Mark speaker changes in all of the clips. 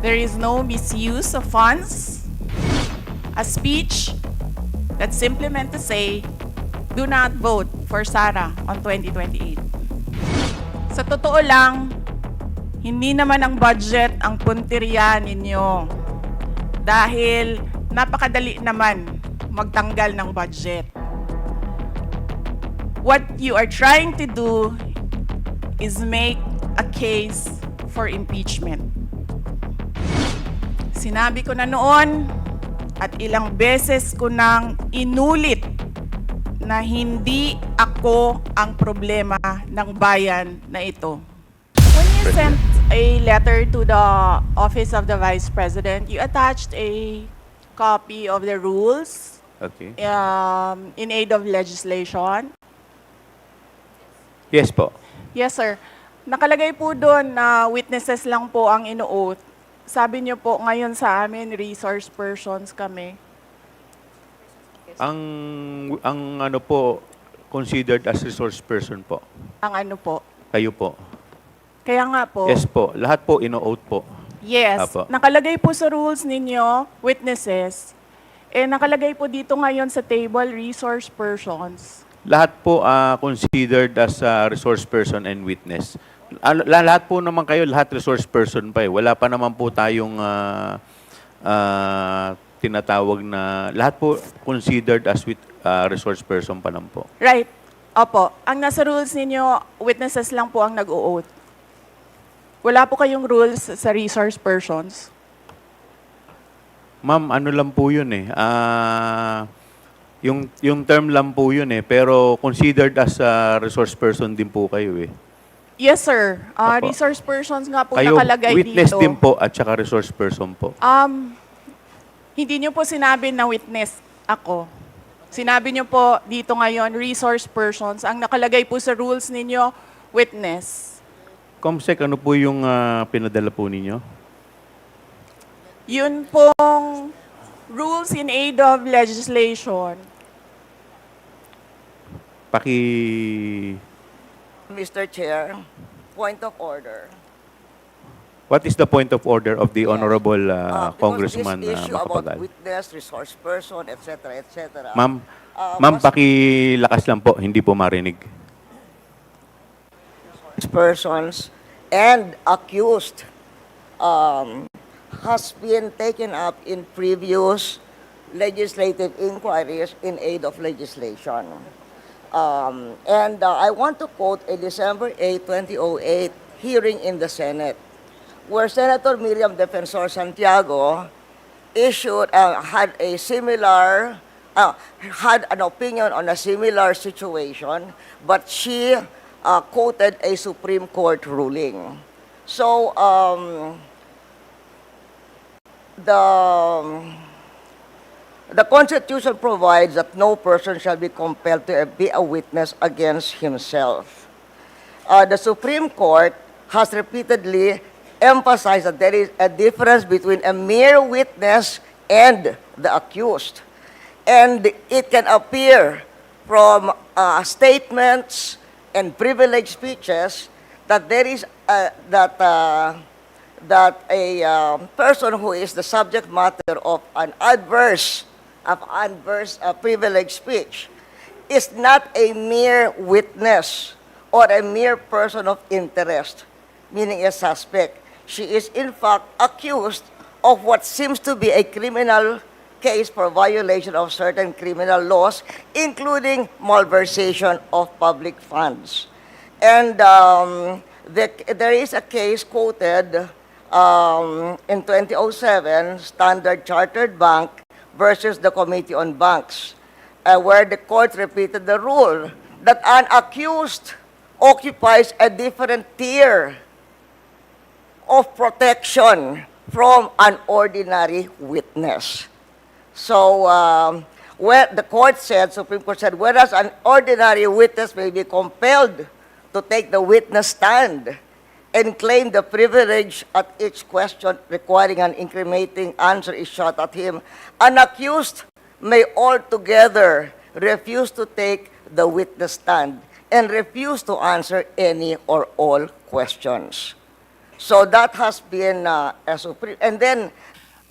Speaker 1: There is no misuse of funds. A speech that's simply meant to say, do not vote for Sara on 2028. Sa totoo lang, hindi naman ang budget ang punteriya ninyo. Dahil napakadali naman magtanggal ng budget. What you are trying to do is make a case for impeachment. Sinabi ko na noon at ilang beses ko nang inulit na hindi ako ang problema ng bayan na ito. When you sent a letter to the Office of the Vice President, you attached a copy of the rules in aid of legislation.
Speaker 2: Yes po.
Speaker 1: Yes, sir. Nakalagay po doon na witnesses lang po ang ino-oath. Sabi niyo po, ngayon sa amin, resource persons kami.
Speaker 2: Ang ano po, considered as resource person po.
Speaker 1: Ang ano po?
Speaker 2: Kayo po.
Speaker 1: Kaya nga po.
Speaker 2: Yes po. Lahat po ino-oath po.
Speaker 1: Yes.
Speaker 2: Apo.
Speaker 1: Nakalagay po sa rules ninyo, witnesses. Nakalagay po dito ngayon sa table, resource persons.
Speaker 2: Lahat po considered as resource person and witness. Lahat po naman kayo, lahat resource person pa eh. Wala pa naman po tayong tinatawag na, lahat po considered as resource person pa lang po.
Speaker 1: Right. Opo. Ang nasa rules ninyo, witnesses lang po ang nag-o-oath. Wala po kayong rules sa resource persons.
Speaker 2: Ma'am, ano lang po yun eh. Yung term lang po yun eh. Pero considered as resource person din po kayo eh.
Speaker 1: Yes, sir.
Speaker 2: Opo.
Speaker 1: Resource persons nga po
Speaker 2: Kayo,
Speaker 1: nakalagay
Speaker 2: witness
Speaker 1: dito.
Speaker 2: din po at saka resource person po.
Speaker 1: Hindi niyo po sinabi na witness ako. Sinabi niyo po dito ngayon, resource persons. Ang nakalagay po sa rules ninyo, witness.
Speaker 2: Comsec, ano po yung pinadala po ninyo?
Speaker 1: Yun pong rules in aid of legislation.
Speaker 3: Mr. Chair, point of order.
Speaker 2: What is the point of order of the Honorable Congressman
Speaker 3: Because this issue about
Speaker 2: Macapagal?
Speaker 3: witness, resource person, etc., etc.
Speaker 2: Ma'am, pakilakas lang po, hindi po marinig.
Speaker 3: Persons and accused has been taken up in previous legislative inquiries in aid of legislation. I want to quote a December 8, 2008 hearing in the Senate, where Senator Miriam Defensor Santiago had an opinion on a similar situation, but she quoted a Supreme Court ruling. So, the Constitution provides that no person shall be compelled to be a witness against himself. The Supreme Court has repeatedly emphasized that there is a difference between a mere witness and the accused. And it can appear from statements and privileged speeches that there is that a person who is the subject matter of an adverse privileged speech is not a mere witness or a mere person of interest, meaning a suspect. She is in fact accused of what seems to be a criminal case for violation of certain criminal laws, including malversation of public funds. And there is a case quoted in 2007, Standard Chartered Bank versus the Committee on Banks, where the court repeated the rule that an accused occupies a different tier of protection from an ordinary witness. So, where the court said, Supreme Court said, whereas an ordinary witness may be compelled to take the witness stand and claim the privilege at each question requiring an incriminating answer is shot at him, an accused may altogether refuse to take the witness stand and refuse to answer any or all questions. So that has been and then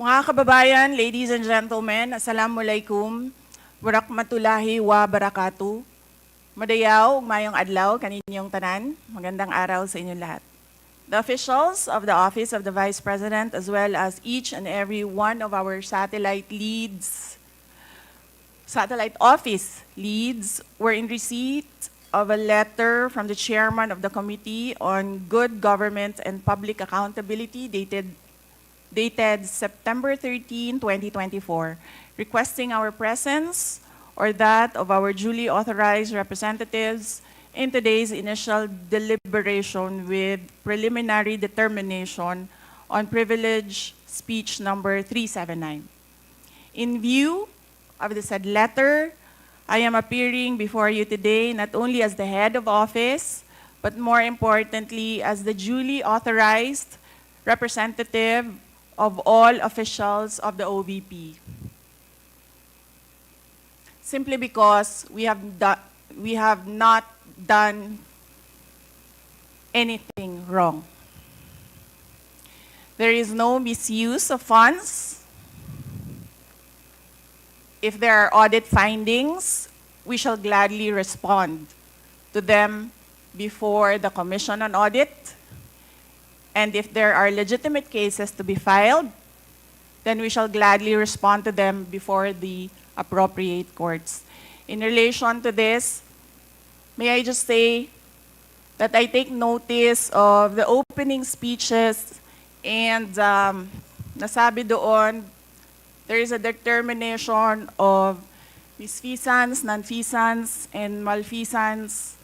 Speaker 1: Mga kababayan, ladies and gentlemen, assalamualaikum, warakmatullahi wabarakatuh. Madayaw, mayong adlaw, kaninyong tanan. Magandang araw sa inyong lahat. The officials of the Office of the Vice President, as well as each and every one of our satellite office leads, were in receipt of a letter from the chairman of the Committee on Good Government and Public Accountability dated September 13, 2024, requesting our presence or that of our duly authorized representatives in today's initial deliberation with preliminary determination on privilege speech number 379. In view of the said letter, I am appearing before you today not only as the head of office, but more importantly as the duly authorized representative of all officials of the OVP. Simply because we have not done anything wrong. There is no misuse of funds. If there are audit findings, we shall gladly respond to them before the Commission on Audit. And if there are legitimate cases to be filed, then we shall gladly respond to them before the appropriate courts. In relation to this, may I just say that I take notice of the opening speeches and nasabi doon, there is a determination of misfeasance, nonfeasance, and malfeasance.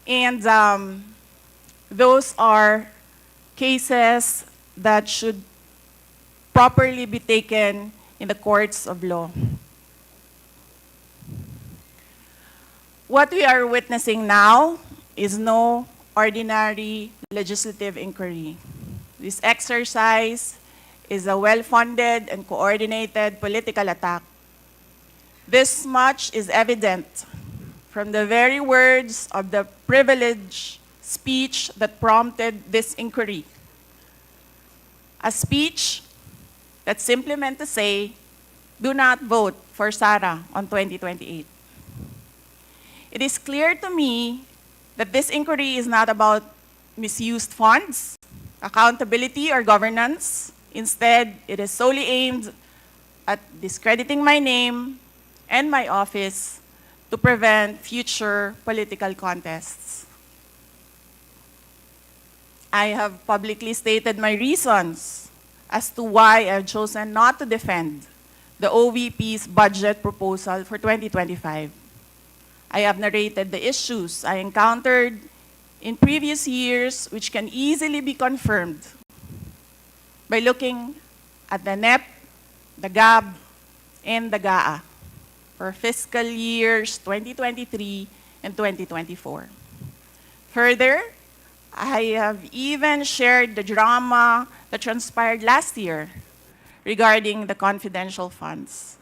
Speaker 1: And those are cases that should properly be taken in the courts of law. What we are witnessing now is no ordinary legislative inquiry. This exercise is a well-funded and coordinated political attack. This much is evident from the very words of the privileged speech that prompted this inquiry. A speech that simply meant to say, do not vote for Sara on 2028. It is clear to me that this inquiry is not about misused funds, accountability, or governance. Instead, it is solely aimed at discrediting my name and my office to prevent future political contests. I have publicly stated my reasons as to why I've chosen not to defend the OVP's budget proposal for 2025. I have narrated the issues I encountered in previous years, which can easily be confirmed by looking at the NEP, the GAB, and the GAA for fiscal years 2023 and 2024. Further, I have even shared the drama that transpired last year regarding the confidential funds.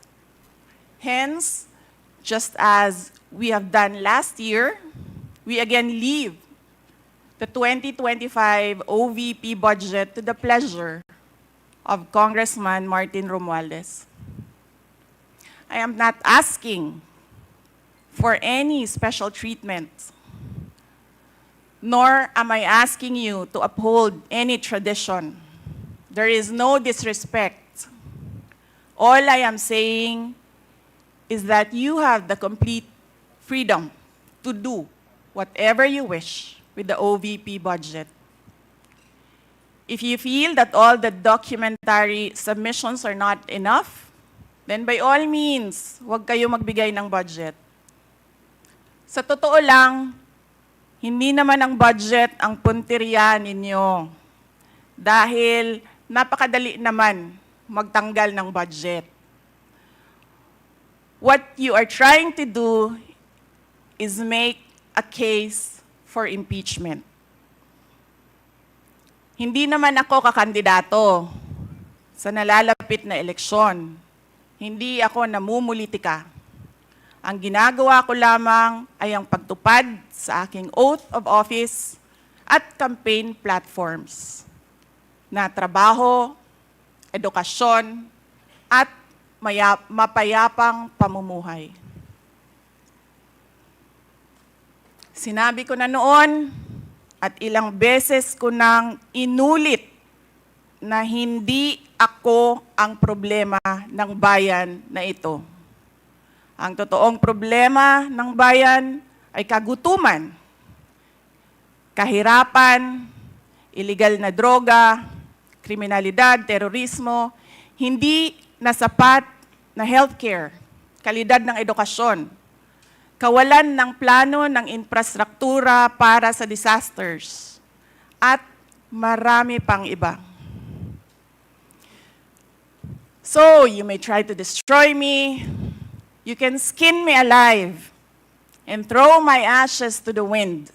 Speaker 1: Hence, just as we have done last year, we again leave the 2025 OVP budget to the pleasure of Congressman Martin Romualdez. I am not asking for any special treatment, nor am I asking you to uphold any tradition. There is no disrespect. All I am saying is that you have the complete freedom to do whatever you wish with the OVP budget. If you feel that all the documentary submissions are not enough, then by all means, huwag kayo magbigay ng budget. Sa totoo lang, hindi naman ang budget ang punteriya ninyo. Dahil napakadali naman magtanggal ng budget. What you are trying to do is make a case for impeachment. Hindi naman ako kakandidato sa nalalapit na eleksyon. Hindi ako namumulitika. Ang ginagawa ko lamang ay ang pagtupad sa aking oath of office at campaign platforms na trabaho, edukasyon, at mapayapang pamumuhay. Sinabi ko na noon at ilang beses ko nang inulit na hindi ako ang problema ng bayan na ito. Ang totoong problema ng bayan ay kagutuman, kahirapan, illegal na droga, kriminalidad, terorismo, hindi na sapat na healthcare, kalidad ng edukasyon, kawalan ng plano ng infrastruktura para sa disasters, at marami pang iba. So, you may try to destroy me, you can skin me alive, and throw my ashes to the wind.